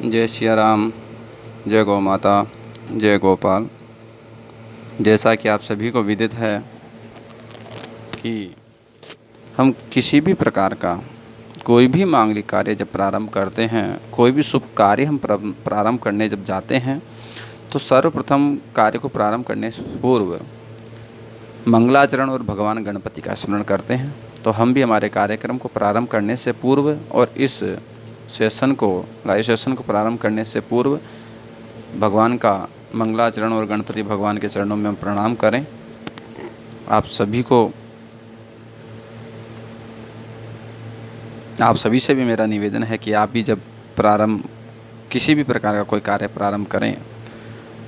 जय सिया राम, जय गौ माता, जय गोपाल। जैसा कि आप सभी को विदित है कि हम किसी भी प्रकार का कोई भी मांगलिक कार्य जब प्रारंभ करते हैं, कोई भी शुभ कार्य हम प्रारंभ करने जब जाते हैं, तो सर्वप्रथम कार्य को प्रारंभ करने से पूर्व मंगलाचरण और भगवान गणपति का स्मरण करते हैं। तो हम भी हमारे कार्यक्रम को प्रारंभ करने से पूर्व और इस लाइव सेशन को प्रारंभ करने से पूर्व भगवान का मंगलाचरण और गणपति भगवान के चरणों में हम प्रणाम करें। आप सभी से भी मेरा निवेदन है कि आप भी जब किसी भी प्रकार का कोई कार्य प्रारंभ करें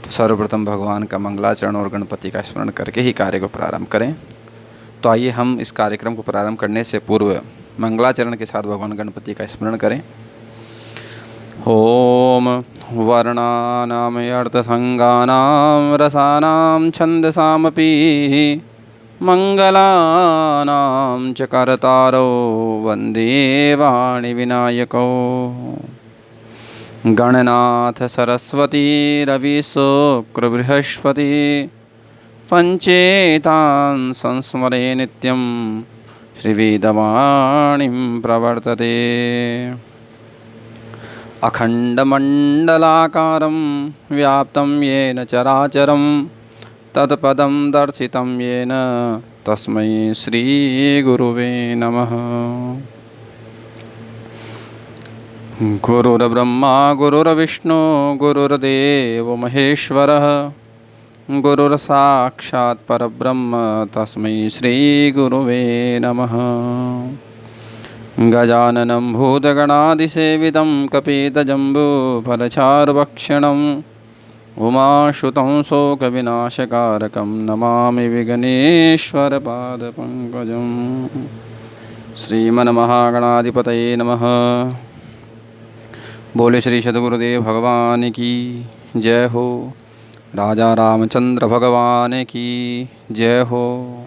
तो सर्वप्रथम भगवान का मंगलाचरण और गणपति का स्मरण करके ही कार्य को प्रारंभ करें। तो आइए हम इस कार्यक्रम को प्रारंभ करने से पूर्व मंगलाचरण के साथ भगवान गणपति का स्मरण करें। ओम वर्णानाम अर्थसंगानां रसानां छंदसामपि मंगलानां च करतारो वंदे वाणी विनायको। गणनाथ सरस्वती रवि शुक्र बृहस्पति पंचेतान् संस्मरे नित्यं श्रीवेदवाणीं प्रवर्तते। अखंडमंडलाकारं व्याप्तं येन चराचरं तत्पदं दर्शितं येन तस्मै श्रीगुरुवे नमः। गुरुर्ब्रह्मा गुरुर्विष्णु गुरुर्देवो महेश्वरः गुरुर्साक्षात् परब्रह्म तस्मै श्रीगुरुवे नमः। गजाननं भूतगणादिसेवितं कपितजम्बूफलचारुभक्षणम् उमाश्रुतं शोकविनाशकारकं नमामि विघ्नेश्वरपादपङ्कजं। श्रीमन्महागणाधिपतये नमः। बोले श्री सद्गुरुदेव भगवान की जय हो। राजा रामचंद्र भगवान की जय हो।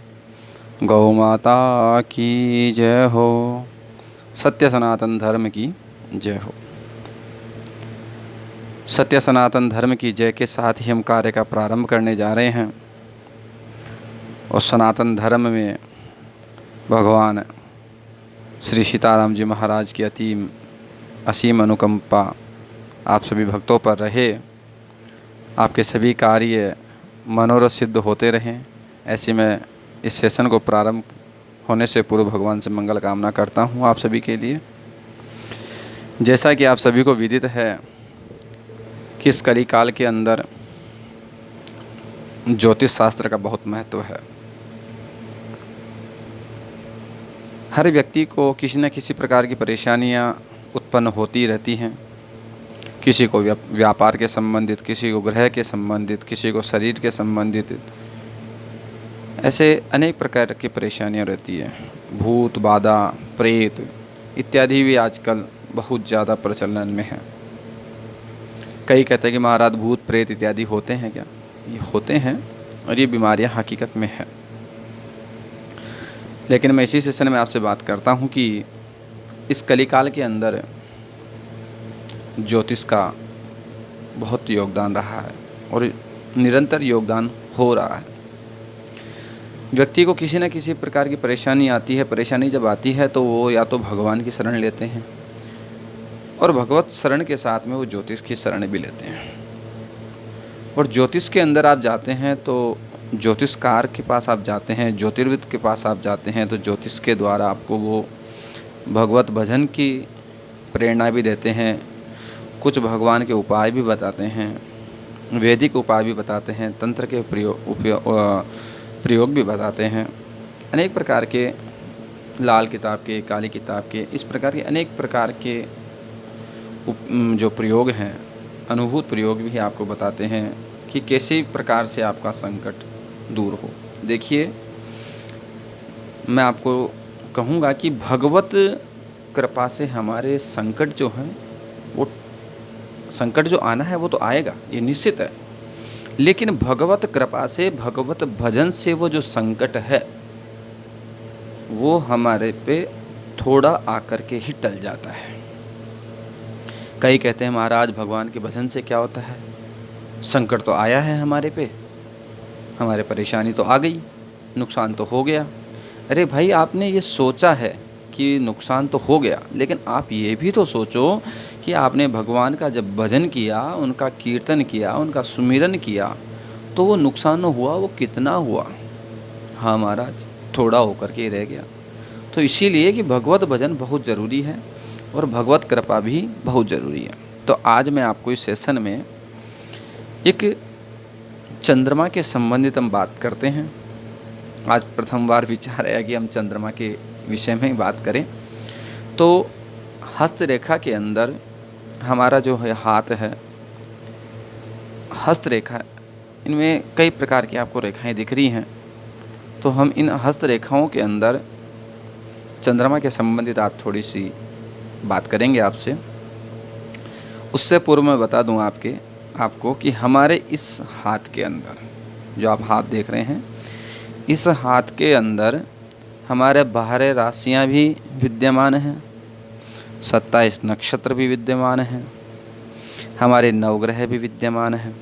गौ माता की जय हो। सत्य सनातन धर्म की जय हो। सत्य सनातन धर्म की जय के साथ ही हम कार्य का प्रारंभ करने जा रहे हैं। और सनातन धर्म में भगवान श्री सीताराम जी महाराज की असीम अनुकंपा आप सभी भक्तों पर रहे। आपके सभी कार्य मनोरथ सिद्ध होते रहें, ऐसी मैं इस सेशन को प्रारंभ होने से पूर्व भगवान से मंगल कामना करता हूँ आप सभी के लिए। जैसा कि आप सभी को विदित है कि इस कलिकाल के अंदर ज्योतिष शास्त्र का बहुत महत्व है। हर व्यक्ति को किसी न किसी प्रकार की परेशानियाँ उत्पन्न होती रहती हैं। किसी को व्यापार के संबंधित, किसी को ग्रह के संबंधित, किसी को शरीर के संबंधित, ऐसे अनेक प्रकार की परेशानियां रहती है। भूत बाधा प्रेत इत्यादि भी आजकल बहुत ज़्यादा प्रचलन में है। कई कहते हैं कि महाराज भूत प्रेत इत्यादि होते हैं क्या? ये होते हैं और ये बीमारियां हकीकत में है। लेकिन मैं इसी सेशन में आपसे बात करता हूं कि इस कलिकाल के अंदर ज्योतिष का बहुत योगदान रहा है और निरंतर योगदान हो रहा है। व्यक्ति को किसी न किसी प्रकार की परेशानी आती है। परेशानी जब आती है तो वो या तो भगवान की शरण लेते हैं और भगवत शरण के साथ में वो ज्योतिष की शरण भी लेते हैं। और ज्योतिष के अंदर आप जाते हैं तो ज्योतिषकार के पास आप जाते हैं, ज्योतिर्विद के पास आप जाते हैं, तो ज्योतिष के द्वारा आपको वो भगवत भजन की प्रेरणा भी देते हैं। कुछ भगवान के उपाय भी बताते हैं, वैदिक उपाय भी बताते हैं, तंत्र के प्रयोग भी बताते हैं। अनेक प्रकार के लाल किताब के, काली किताब के, इस प्रकार के अनेक प्रकार के जो प्रयोग हैं, अनुभूत प्रयोग भी आपको बताते हैं कि कैसे प्रकार से आपका संकट दूर हो। देखिए, मैं आपको कहूँगा कि भगवत कृपा से हमारे संकट जो हैं, वो संकट जो आना है वो तो आएगा, ये निश्चित है। लेकिन भगवत कृपा से, भगवत भजन से वो जो संकट है वो हमारे पे थोड़ा आकर के ही टल जाता है। कई कहते हैं महाराज भगवान के भजन से क्या होता है, संकट तो आया है हमारे पे, हमारे परेशानी तो आ गई, नुकसान तो हो गया। अरे भाई, आपने ये सोचा है कि नुकसान तो हो गया, लेकिन आप ये भी तो सोचो कि आपने भगवान का जब भजन किया, उनका कीर्तन किया, उनका सुमिरन किया, तो वो नुकसान हुआ वो कितना हुआ। हाँ महाराज, थोड़ा होकर के ही रह गया। तो इसीलिए कि भगवत भजन बहुत ज़रूरी है और भगवत कृपा भी बहुत ज़रूरी है। तो आज मैं आपको इस सेशन में एक चंद्रमा के संबंधित हम बात करते हैं। आज प्रथम बार विचार आया कि हम चंद्रमा के विषय में ही बात करें। तो हस्तरेखा के अंदर हमारा जो है हाथ है, हस्तरेखा, इनमें कई प्रकार की आपको रेखाएं दिख रही हैं। तो हम इन हस्तरेखाओं के अंदर चंद्रमा के संबंधित आज थोड़ी सी बात करेंगे आपसे। उससे पूर्व मैं बता दूं आपको कि हमारे इस हाथ के अंदर, जो आप हाथ देख रहे हैं, इस हाथ के अंदर हमारे 12 राशियां भी विद्यमान हैं, 27 नक्षत्र भी विद्यमान हैं, हमारे 9 ग्रह भी विद्यमान हैं।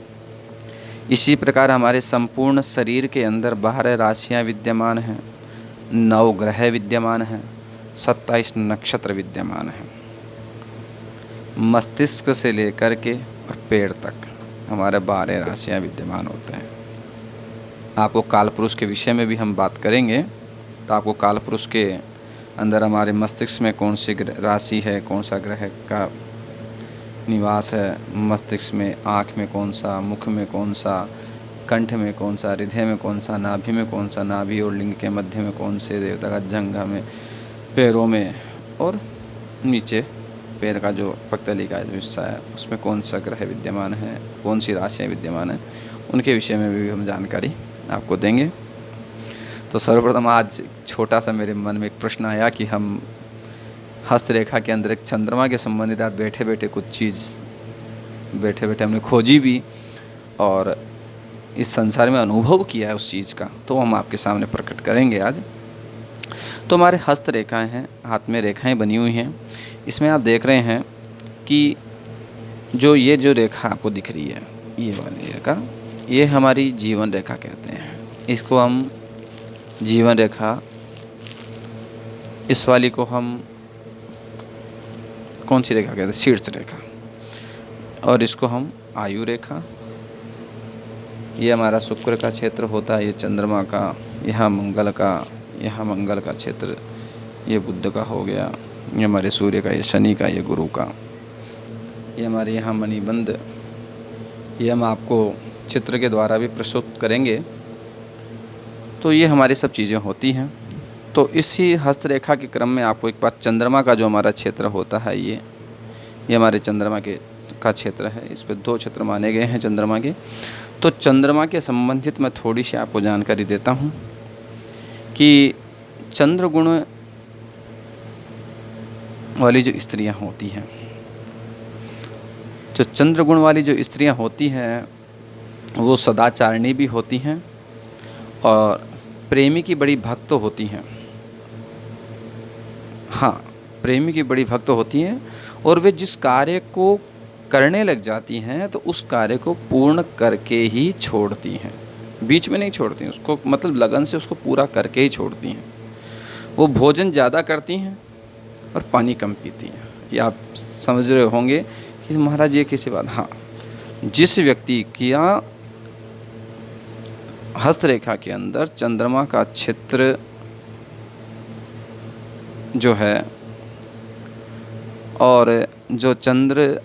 इसी प्रकार हमारे संपूर्ण शरीर के अंदर 12 राशियां विद्यमान हैं, 9 ग्रह विद्यमान हैं, 27 नक्षत्र विद्यमान हैं। मस्तिष्क से लेकर के और पैर तक हमारे 12 राशियां विद्यमान होते हैं। आपको कालपुरुष के विषय में भी हम बात करेंगे। तो आपको कालपुरुष के अंदर हमारे मस्तिष्क में कौन सी राशि है, कौन सा ग्रह का निवास है, मस्तिष्क में आँख में कौन सा, मुख में कौन सा, कंठ में कौन सा, हृदय में कौन सा, नाभि में कौन सा, नाभि और लिंग के मध्य में कौन से देवता का, जंघा में, पैरों में और नीचे पैर का जो पगतली का जो हिस्सा है उसमें कौन सा ग्रह विद्यमान है, कौन सी राशियाँ विद्यमान हैं, उनके विषय में भी हम जानकारी आपको देंगे। तो सर्वप्रथम आज छोटा सा मेरे मन में एक प्रश्न आया कि हम हस्तरेखा के अंदर एक चंद्रमा के संबंधित आज बैठे बैठे कुछ चीज़ बैठे बैठे हमने खोजी भी और इस संसार में अनुभव किया है उस चीज़ का, तो हम आपके सामने प्रकट करेंगे आज। तो हमारे हस्त रेखाएँ हैं, हाथ में रेखाएं बनी हुई हैं। इसमें आप देख रहे हैं कि ये जो रेखा आपको दिख रही है, ये वाली रेखा, ये हमारी जीवन रेखा कहते हैं। इसको हम जीवन रेखा, इस वाली को हम कौन सी रेखा कहते हैं, शीर्ष रेखा, और इसको हम आयु रेखा। ये हमारा शुक्र का क्षेत्र होता है, ये चंद्रमा का, यहाँ मंगल का क्षेत्र, ये बुध का हो गया, ये हमारे सूर्य का, ये शनि का, ये गुरु का, ये हमारे यहाँ मणिबंध। ये हम आपको चित्र के द्वारा भी प्रस्तुत करेंगे। तो ये हमारी सब चीज़ें होती हैं। तो इसी हस्तरेखा के क्रम में आपको एक बार चंद्रमा का जो हमारा क्षेत्र होता है, ये हमारे चंद्रमा का क्षेत्र है। इस पे 2 क्षेत्र माने गए हैं चंद्रमा के। तो चंद्रमा के संबंधित मैं थोड़ी सी आपको जानकारी देता हूँ कि चंद्र गुण वाली जो स्त्रियाँ होती हैं, जो चंद्र गुण वाली जो स्त्रियाँ होती हैं, वो सदाचारिणी भी होती हैं और प्रेमी की बड़ी भक्त होती हैं। हाँ, प्रेमी की बड़ी भक्त होती हैं और वे जिस कार्य को करने लग जाती हैं तो उस कार्य को पूर्ण करके ही छोड़ती हैं, बीच में नहीं छोड़ती हैं उसको, मतलब लगन से उसको पूरा करके ही छोड़ती हैं। वो भोजन ज़्यादा करती हैं और पानी कम पीती हैं। ये आप समझ रहे होंगे कि महाराज ये किसी बात। हाँ, जिस व्यक्ति की हस्तरेखा के अंदर चंद्रमा का क्षेत्र जो है और जो चंद्र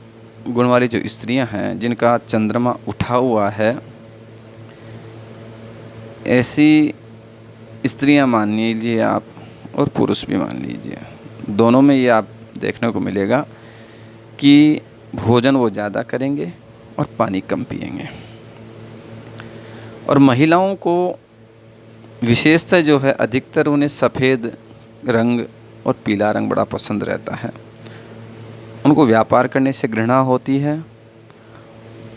गुण वाली जो स्त्रियां हैं जिनका चंद्रमा उठा हुआ है, ऐसी स्त्रियां मान लीजिए आप और पुरुष भी मान लीजिए, दोनों में ये आप देखने को मिलेगा कि भोजन वो ज़्यादा करेंगे और पानी कम पिएंगे। और महिलाओं को विशेषतः जो है अधिकतर उन्हें सफ़ेद रंग और पीला रंग बड़ा पसंद रहता है। उनको व्यापार करने से घृणा होती है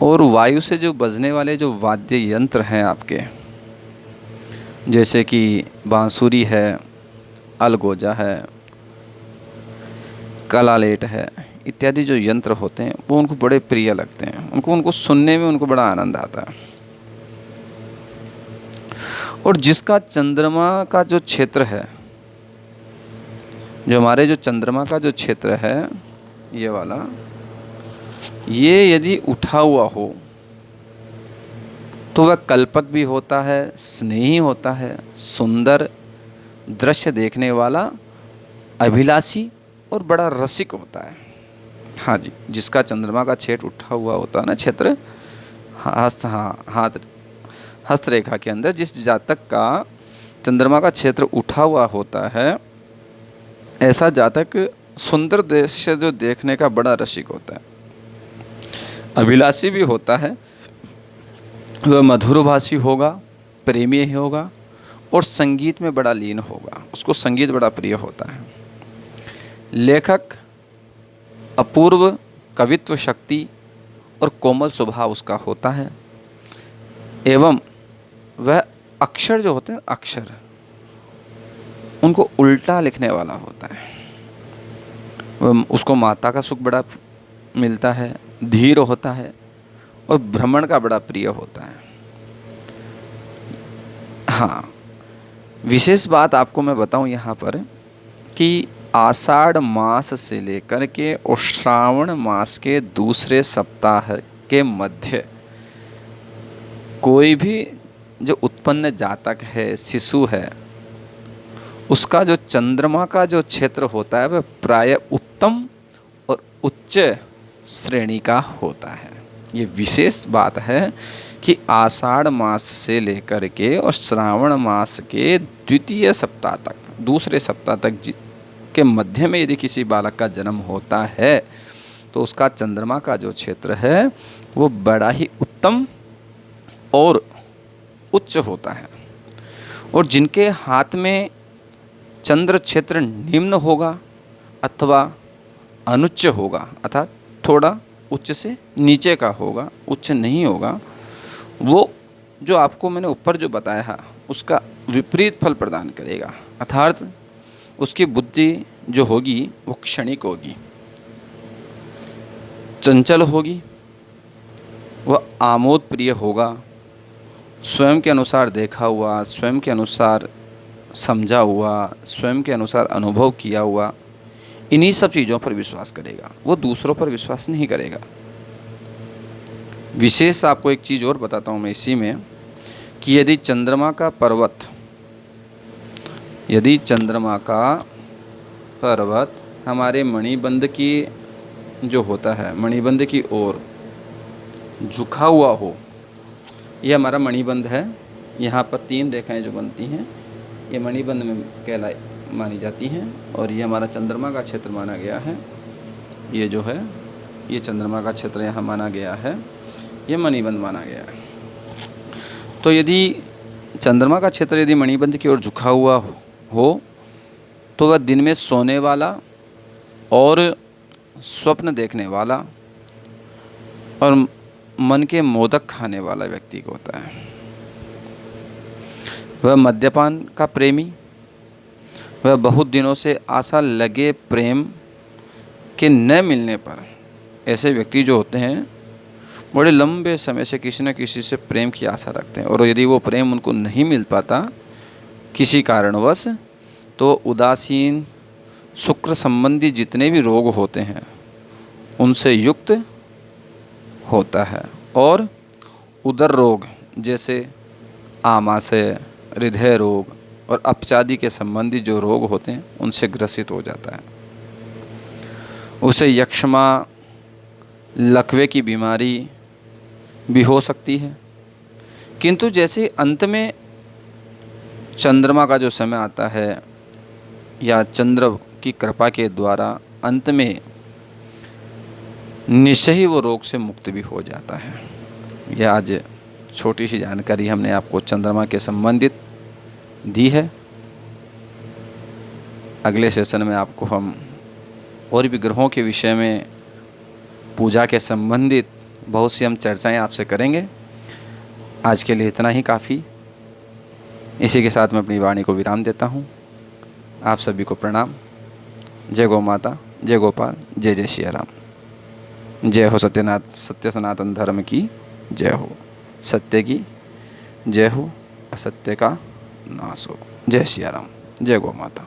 और वायु से जो बजने वाले जो वाद्य यंत्र हैं आपके, जैसे कि बांसुरी है, अलगोजा है, कलालेट है, इत्यादि जो यंत्र होते हैं वो उनको बड़े प्रिय लगते हैं, उनको सुनने में उनको बड़ा आनंद आता है। और जिसका चंद्रमा का जो क्षेत्र है, जो हमारे जो चंद्रमा का जो क्षेत्र है ये वाला, ये यदि उठा हुआ हो तो वह कल्पक भी होता है, स्नेही होता है, सुंदर दृश्य देखने वाला, अभिलाषी और बड़ा रसिक होता है। हाँ जी, जिसका चंद्रमा का क्षेत्र उठा हुआ होता है ना, क्षेत्र हस्तरेखा के अंदर जिस जातक का चंद्रमा का क्षेत्र उठा हुआ होता है, ऐसा जातक सुंदर दृश्य जो देखने का बड़ा रसिक होता है, अभिलाषी भी होता है, वह मधुरभाषी होगा, प्रेमी होगा और संगीत में बड़ा लीन होगा, उसको संगीत बड़ा प्रिय होता है। लेखक अपूर्व कवित्व शक्ति और कोमल स्वभाव उसका होता है, एवं वह अक्षर जो होते हैं, अक्षर उनको उल्टा लिखने वाला होता है। वह उसको माता का सुख बड़ा मिलता है, धीर होता है और भ्रमण का बड़ा प्रिय होता है। हाँ, विशेष बात आपको मैं बताऊं यहाँ पर कि आषाढ़ मास से लेकर के और श्रावण मास के दूसरे सप्ताह के मध्य कोई भी जो उत्पन्न जातक है, शिशु है, उसका जो चंद्रमा का जो क्षेत्र होता है वह प्राय उत्तम और उच्च श्रेणी का होता है। ये विशेष बात है कि आषाढ़ मास से लेकर के और श्रावण मास के द्वितीय सप्ताह तक, दूसरे सप्ताह तक के मध्य में यदि किसी बालक का जन्म होता है तो उसका चंद्रमा का जो क्षेत्र है वो बड़ा ही उत्तम और उच्च होता है। और जिनके हाथ में चंद्र क्षेत्र निम्न होगा अथवा अनुच्च होगा, अर्थात थोड़ा उच्च से नीचे का होगा, उच्च नहीं होगा, वो जो आपको मैंने ऊपर जो बताया है उसका विपरीत फल प्रदान करेगा। अर्थात उसकी बुद्धि जो होगी वो क्षणिक होगी, चंचल होगी, वह आमोद प्रिय होगा, स्वयं के अनुसार देखा हुआ, स्वयं के अनुसार समझा हुआ, स्वयं के अनुसार अनुभव किया हुआ, इन्हीं सब चीज़ों पर विश्वास करेगा, वो दूसरों पर विश्वास नहीं करेगा। विशेष आपको एक चीज़ और बताता हूँ मैं इसी में कि यदि चंद्रमा का पर्वत हमारे मणिबंध की जो होता है, मणिबंध की ओर झुका हुआ हो, यह हमारा मणिबंध है, यहाँ पर 3 रेखाएं जो बनती हैं ये मणिबंध में मानी जाती हैं, और ये हमारा चंद्रमा का क्षेत्र माना गया है। ये जो है ये चंद्रमा का क्षेत्र यहाँ माना गया है, ये मणिबंध माना गया है। तो यदि चंद्रमा का क्षेत्र यदि मणिबंध की ओर झुका हुआ हो तो वह दिन में सोने वाला और स्वप्न देखने वाला और मन के मोदक खाने वाला व्यक्ति को होता है। वह मद्यपान का प्रेमी, वह बहुत दिनों से आशा लगे प्रेम के न मिलने पर, ऐसे व्यक्ति जो होते हैं बड़े लंबे समय से किसी न किसी से प्रेम की आशा रखते हैं, और यदि वो प्रेम उनको नहीं मिल पाता किसी कारणवश, तो उदासीन शुक्र संबंधी जितने भी रोग होते हैं उनसे युक्त होता है, और उदर रोग जैसे आमाशय, हृदय रोग और अपचादी के संबंधी जो रोग होते हैं उनसे ग्रसित हो जाता है। उसे यक्ष्मा, लकवे की बीमारी भी हो सकती है। किंतु जैसे अंत में चंद्रमा का जो समय आता है या चंद्र की कृपा के द्वारा अंत में निश्चय ही वो रोग से मुक्त भी हो जाता है। यह आज छोटी सी जानकारी हमने आपको चंद्रमा के संबंधित दी है। अगले सेशन में आपको हम और भी ग्रहों के विषय में, पूजा के संबंधित बहुत सी हम चर्चाएं आपसे करेंगे। आज के लिए इतना ही काफ़ी। इसी के साथ मैं अपनी वाणी को विराम देता हूँ। आप सभी को प्रणाम। जय गौ माता, जय गोपाल, जय जय सिया राम। जय हो सत्यनाथ सत्य सनातन धर्म की जय हो। सत्य की जय हो, असत्य का नाश हो। जय सिया राम, जय गौ माता।